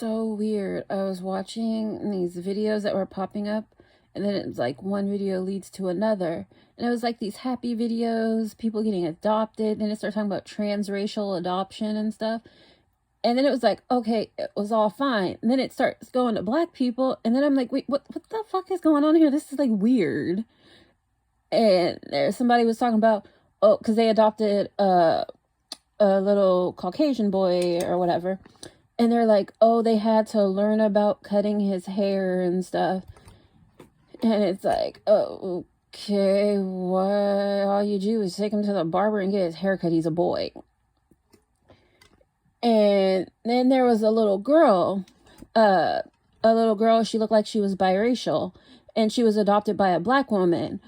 so weird. I was watching these videos that were popping up, and then it's like one video leads to another. And it was like these happy videos, people getting adopted. Then it started talking about transracial adoption and stuff. And then it was like, okay, it was all fine. And then it starts going to black people. And then I'm like, wait, what the fuck is going on here? This is like weird. And there, somebody was talking about, oh, because they adopted a little Caucasian boy or whatever. And they're like, oh, they had to learn about cutting his hair and stuff. And it's like, oh, okay, what all you do is take him to the barber and get his hair cut. He's a boy. And then there was a little girl, she looked like she was biracial, and she was adopted by a black woman.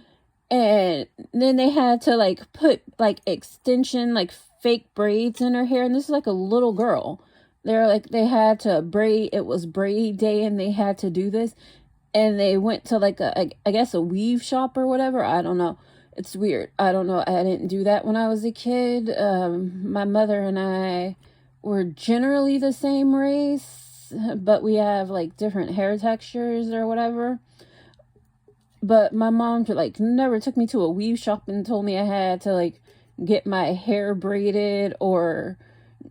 And then they had to like put like extension, like fake braids in her hair. And this is like a little girl. They're like, they had to braid, it was braid day, and they had to do this. And they went to like I guess a weave shop or whatever. I don't know. It's weird. I don't know. I didn't do that when I was a kid. My mother and I were generally the same race, but we have like different hair textures or whatever. But my mom like never took me to a weave shop and told me I had to like get my hair braided or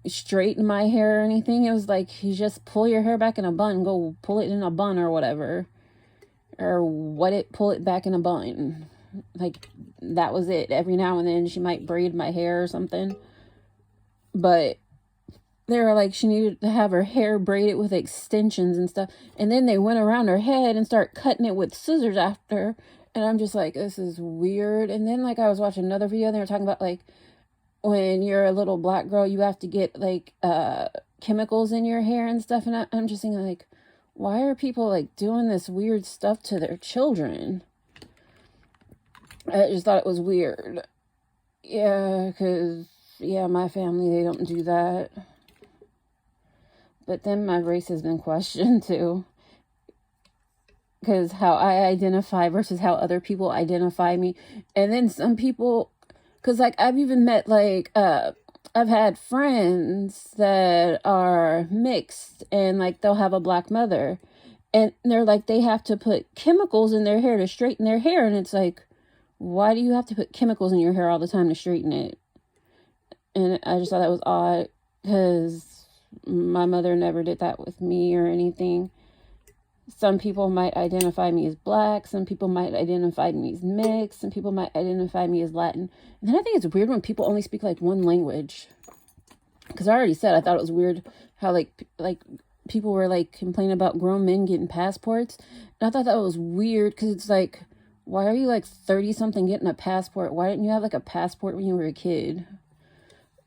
straighten my hair or anything. It was like, you just pull your hair back in a bun, go pull it in a bun or whatever, or pull it back in a bun. Like, that was it. Every now and then she might braid my hair or something, but they were like, she needed to have her hair braided with extensions and stuff. And then they went around her head and start cutting it with scissors after. And I'm just like, this is weird. And then like I was watching another video and they were talking about like, when you're a little black girl, you have to get like chemicals in your hair and stuff. And I'm just thinking like, why are people like doing this weird stuff to their children? I just thought it was weird. Yeah, because my family, they don't do that. But then my race has been questioned too, because how I identify versus how other people identify me. And then some people, because like I've even met like I've had friends that are mixed and like they'll have a black mother, and they're like, they have to put chemicals in their hair to straighten their hair. And it's like, why do you have to put chemicals in your hair all the time to straighten it? And I just thought that was odd, because my mother never did that with me or anything. Some people might identify me as black. Some people might identify me as mixed. Some people might identify me as Latin. And then I think it's weird when people only speak like one language. Because I already said I thought it was weird how like people were like complaining about grown men getting passports. And I thought that was weird, because it's like, why are you like 30 something getting a passport? Why didn't you have like a passport when you were a kid?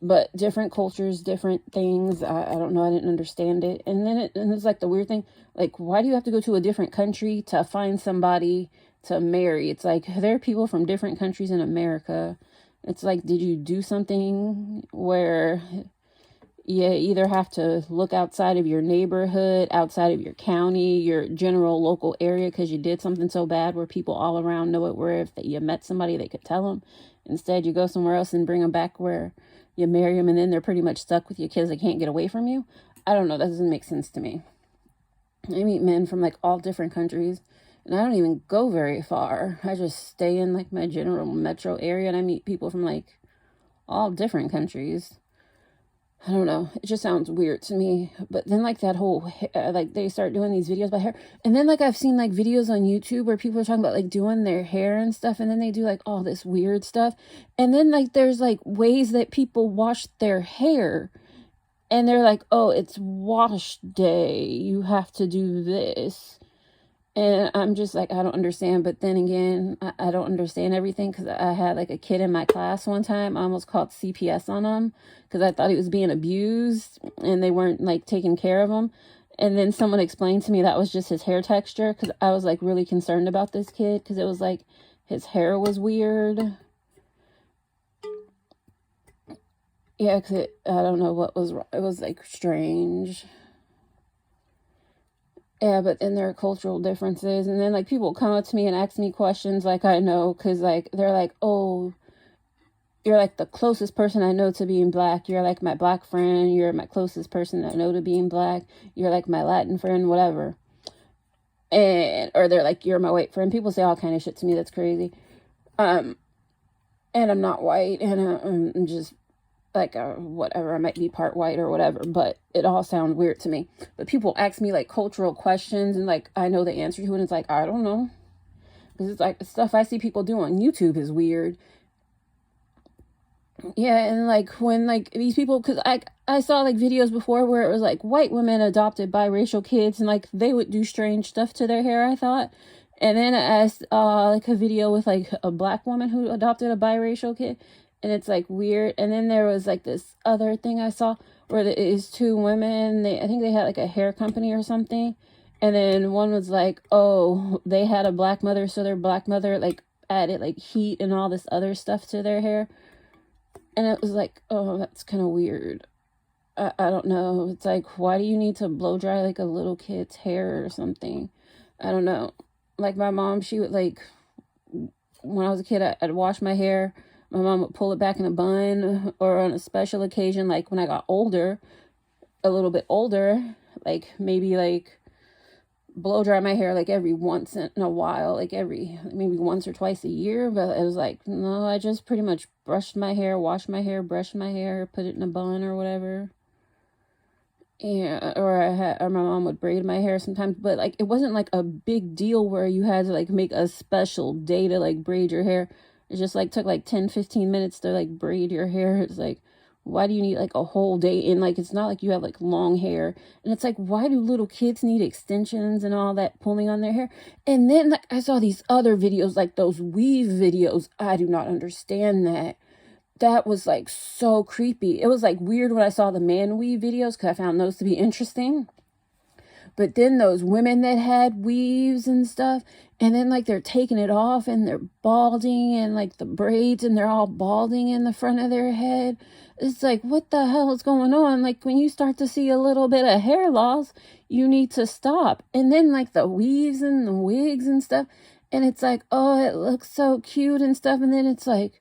But different cultures, different things. I don't know. I didn't understand it. And then it's like the weird thing, like, why do you have to go to a different country to find somebody to marry? It's like, there are people from different countries in America. It's like, did you do something where you either have to look outside of your neighborhood, outside of your county, your general local area, because you did something so bad where people all around know it, where if you met somebody, they could tell them. Instead, you go somewhere else and bring them back where you marry them, and then they're pretty much stuck with your kids. They can't get away from you. I don't know. That doesn't make sense to me. I meet men from like all different countries, and I don't even go very far. I just stay in like my general metro area, and I meet people from like all different countries. I don't know. It just sounds weird to me. But then like that whole, like they start doing these videos about hair. And then like I've seen like videos on YouTube where people are talking about like doing their hair and stuff. And then they do like all this weird stuff. And then like there's like ways that people wash their hair. And they're like, oh, it's wash day. You have to do this. And I'm just like, I don't understand. But then again, I don't understand everything, because I had like a kid in my class one time. I almost called CPS on him because I thought he was being abused and they weren't like taking care of him. And then someone explained to me that was just his hair texture, because I was like really concerned about this kid, because it was like his hair was weird. Yeah, because I don't know what was wrong. It was like strange. Yeah, but then there are cultural differences. And then like people come up to me and ask me questions like I know, because like they're like, oh, you're like the closest person I know to being black. You're like my black friend. You're my closest person I know to being black. You're like my Latin friend, whatever. And, or they're like, you're my white friend. People say all kind of shit to me. That's crazy. And I'm not white, and I'm just like, whatever, I might be part white or whatever, but it all sounds weird to me. But people ask me like cultural questions, and like I know the answer to it, and it's like, I don't know. Because it's like stuff I see people do on YouTube is weird. Yeah, and like when like these people, because I saw like videos before where it was like white women adopted biracial kids, and like they would do strange stuff to their hair, I thought. And then I saw like a video with like a black woman who adopted a biracial kid, and it's like weird. And then there was like this other thing I saw where there is two women. I think they had like a hair company or something. And then one was like, oh, they had a black mother, so their black mother like added like heat and all this other stuff to their hair. And it was like, oh, that's kind of weird. I don't know. It's like, why do you need to blow dry like a little kid's hair or something? I don't know. Like my mom, she would like, when I was a kid, I'd wash my hair. My mom would pull it back in a bun, or on a special occasion, like when I got older, a little bit older, like maybe like blow dry my hair like every once in a while, like maybe once or twice a year. But it was like, no, I just pretty much brushed my hair, washed my hair, brushed my hair, put it in a bun or whatever. Yeah, or my mom would braid my hair sometimes, but like it wasn't like a big deal where you had to like make a special day to like braid your hair. It just like took like 10-15 minutes to like braid your hair. It's like, why do you need like a whole day? And like it's not like you have like long hair, and it's like, why do little kids need extensions and all that pulling on their hair? And then like I saw these other videos, like those weave videos. I do not understand that was like so creepy. It was like weird when I saw the man weave videos, because I found those to be interesting. But then those women that had weaves and stuff, and then like they're taking it off and they're balding, and like the braids, and they're all balding in the front of their head. It's like, what the hell is going on? Like when you start to see a little bit of hair loss, you need to stop. And then like the weaves and the wigs and stuff, and it's like, oh, it looks so cute and stuff. And then it's like,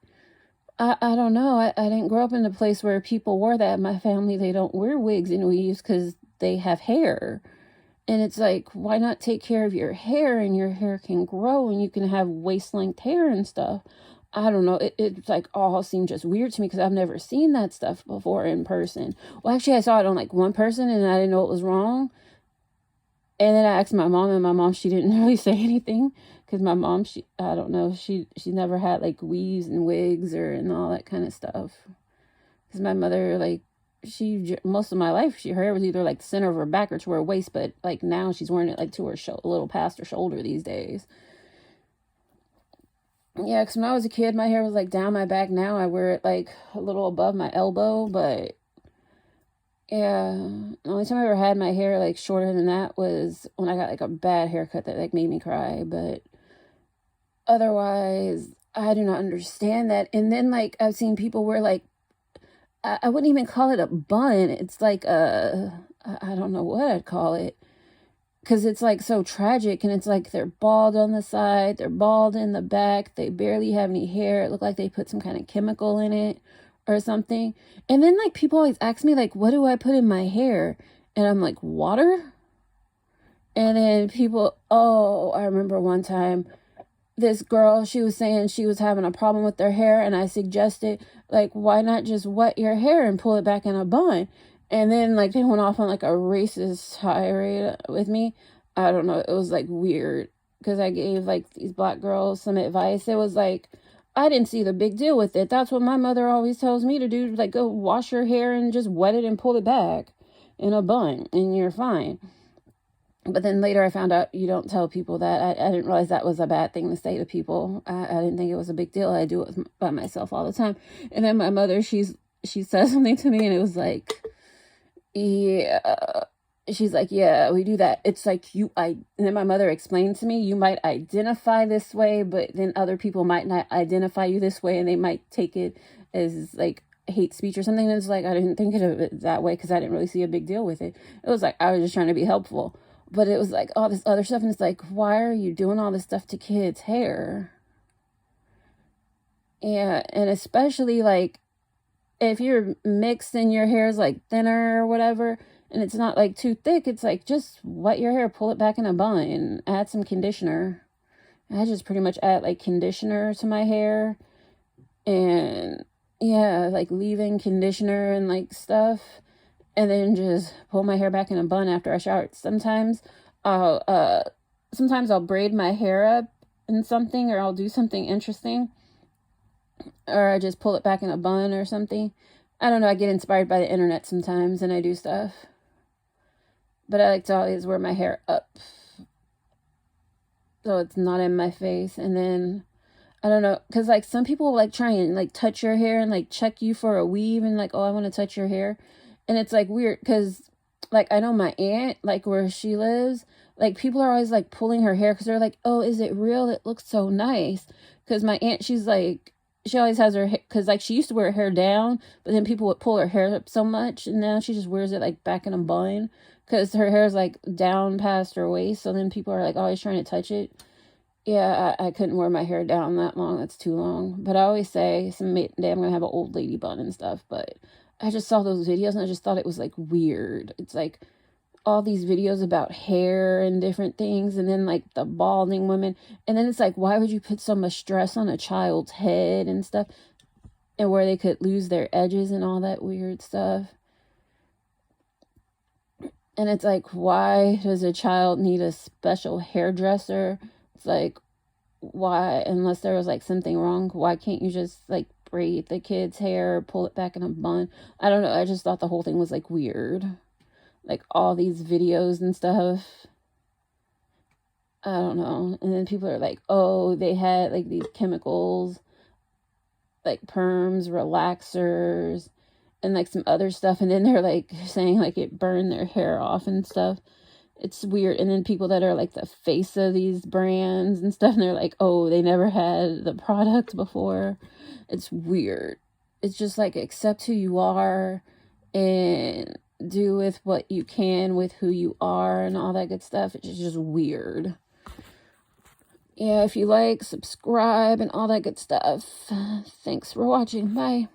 I don't know. I didn't grow up in a place where people wore that. My family, they don't wear wigs and weaves because they have hair. And it's like, why not take care of your hair, and your hair can grow and you can have waist-length hair and stuff. I don't know. It's like all seemed just weird to me because I've never seen that stuff before in person. Well, actually, I saw it on like one person and I didn't know it was wrong. And then I asked my mom, and my mom, she didn't really say anything, because my mom, I don't know, she never had like weaves and wigs and all that kind of stuff. Because my mother, like, most of my life, her hair was either like the center of her back or to her waist, but like now she's wearing it like to her a little past her shoulder these days. Yeah, because when I was a kid, my hair was like down my back. Now I wear it like a little above my elbow, but yeah, the only time I ever had my hair like shorter than that was when I got like a bad haircut that like made me cry. But otherwise, I do not understand that. And then like I've seen people wear like, I wouldn't even call it a bun. It's like I don't know what I'd call it, because it's like so tragic. And it's like they're bald on the side, they're bald in the back, they barely have any hair. It looked like they put some kind of chemical in it or something. And then like people always ask me like, what do I put in my hair? And I'm like, water? And then people, oh, I remember one time this girl, she was saying she was having a problem with their hair, and I suggested like, why not just wet your hair and pull it back in a bun? And then like they went off on like a racist tirade with me. I don't know, it was like weird, because I gave like these black girls some advice. It was like, I didn't see the big deal with it. That's what my mother always tells me to do, like go wash your hair and just wet it and pull it back in a bun and you're fine. But then later I found out you don't tell people that. I didn't realize that was a bad thing to say to people. I didn't think it was a big deal. I do it by myself all the time. And then my mother, she said something to me, and it was like, yeah. She's like, yeah, we do that. It's like and then my mother explained to me, you might identify this way, but then other people might not identify you this way, and they might take it as like hate speech or something. And it's like, I didn't think of it that way, because I didn't really see a big deal with it. It was like, I was just trying to be helpful. But it was like all this other stuff, and it's like, why are you doing all this stuff to kids' hair? Yeah, and especially like if you're mixed and your hair is like thinner or whatever, and it's not like too thick, it's like just wet your hair, pull it back in a bun, add some conditioner. I just pretty much add like conditioner to my hair, and yeah, like leave-in conditioner and like stuff, and then just pull my hair back in a bun after I shower. I'll sometimes I'll braid my hair up in something, or I'll do something interesting, or I just pull it back in a bun or something. I don't know, I get inspired by the internet sometimes and I do stuff. But I like to always wear my hair up so it's not in my face. And then I don't know, because like some people like try and like touch your hair and like check you for a weave and like, oh, I want to touch your hair. And it's like weird because like I know my aunt, like where she lives, like people are always like pulling her hair because they're like, oh, is it real? It looks so nice. Because my aunt, she's like, she always has her hair, because like she used to wear her hair down, but then people would pull her hair up so much, and now she just wears it like back in a bun because her hair is like down past her waist. So then people are like always trying to touch it. Yeah, I couldn't wear my hair down that long. That's too long. But I always say someday I'm gonna have an old lady bun and stuff. But I just saw those videos and I just thought it was like weird. It's like all these videos about hair and different things, and then like the balding women, and then it's like, why would you put so much stress on a child's head and stuff, and where they could lose their edges and all that weird stuff. And it's like, why does a child need a special hairdresser? It's like, why, unless there was like something wrong, why can't you just like braid the kid's hair or pull it back in a bun? I don't know, I just thought the whole thing was like weird, like all these videos and stuff. I don't know. And then people are like, oh, they had like these chemicals, like perms, relaxers, and like some other stuff. And then they're like saying like it burned their hair off and stuff. It's weird. And then people that are like the face of these brands and stuff, and they're like, oh, they never had the product before. It's weird. It's just like, accept who you are and do with what you can with who you are and all that good stuff. It's just weird. Yeah, if you like, subscribe and all that good stuff. Thanks for watching. Bye.